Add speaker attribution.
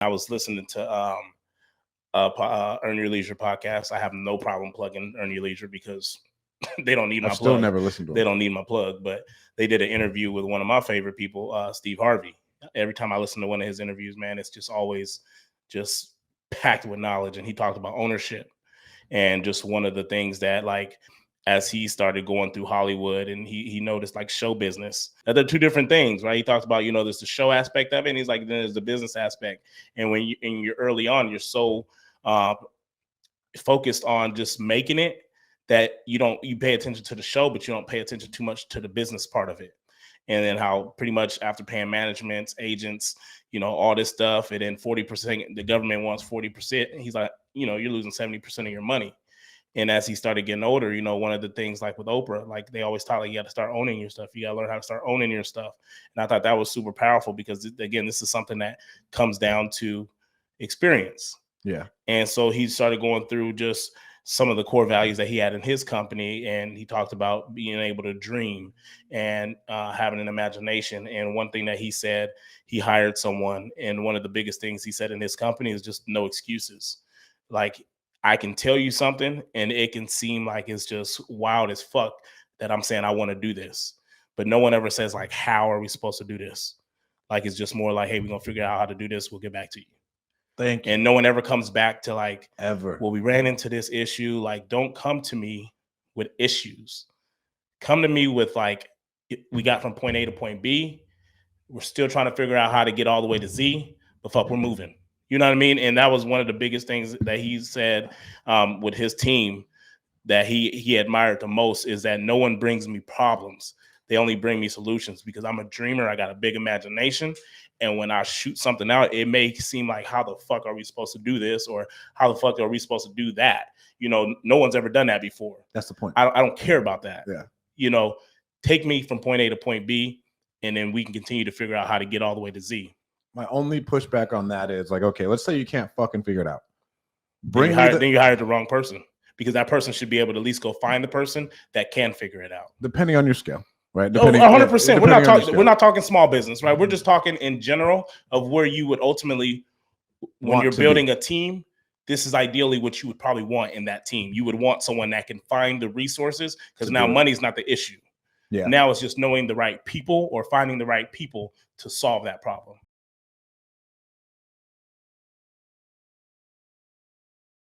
Speaker 1: I was listening to Earn Your Leisure podcast. I have no problem plugging Earn Your Leisure because they don't need my
Speaker 2: I've still
Speaker 1: plug.
Speaker 2: never listened to
Speaker 1: They
Speaker 2: them.
Speaker 1: don't need my plug, but they did an interview with one of my favorite people, Steve Harvey. Every time I listen to one of his interviews, man, it's just always just packed with knowledge. And he talked about ownership and just one of the things that, like, as he started going through Hollywood and he noticed like show business, that they're two different things, right? He talks about, there's the show aspect of it, and he's like, then there's the business aspect. And when you're early on, you're so focused on just making it that you pay attention to the show, but you don't pay attention too much to the business part of it. And then how pretty much after paying managements, agents, all this stuff, and then 40%, the government wants 40%. And he's like, you're losing 70% of your money. And as he started getting older, one of the things like with Oprah, like they always taught, like, you got to start owning your stuff. You got to learn how to start owning your stuff. And I thought that was super powerful because, again, this is something that comes down to experience.
Speaker 2: Yeah.
Speaker 1: And so he started going through just some of the core values that he had in his company. And he talked about being able to dream and having an imagination. And one thing that he said, he hired someone. And one of the biggest things he said in his company is just no excuses. Like, I can tell you something and it can seem like it's just wild as fuck that I'm saying I want to do this. But no one ever says, like, how are we supposed to do this? Like, it's just more like, hey, we're going to figure out how to do this. We'll get back to you.
Speaker 2: Thank you.
Speaker 1: And no one ever comes back to, like,
Speaker 2: ever.
Speaker 1: Well, we ran into this issue. Like, don't come to me with issues. Come to me with, like, we got from point A to point B. We're still trying to figure out how to get all the way to Z, but fuck, we're moving. You know what I mean? And that was one of the biggest things that he said with his team that he admired the most, is that no one brings me problems. They only bring me solutions, because I'm a dreamer. I got a big imagination. And when I shoot something out, it may seem like, how the fuck are we supposed to do this? Or how the fuck are we supposed to do that? No one's ever done that before.
Speaker 2: That's the point.
Speaker 1: I don't care about that.
Speaker 2: Yeah.
Speaker 1: Take me from point A to point B, and then we can continue to figure out how to get all the way to Z.
Speaker 2: My only pushback on that is, like, okay, let's say you can't fucking figure it out.
Speaker 1: Then you hired the wrong person, because that person should be able to at least go find the person that can figure it out.
Speaker 2: Depending on your scale, right?
Speaker 1: 100%. We're not talking small business, right? We're just talking in general of where you would ultimately, when you're building a team, this is ideally what you would probably want in that team. You would want someone that can find the resources, because now money's not the issue.
Speaker 2: Yeah.
Speaker 1: Now it's just knowing the right people or finding the right people to solve that problem.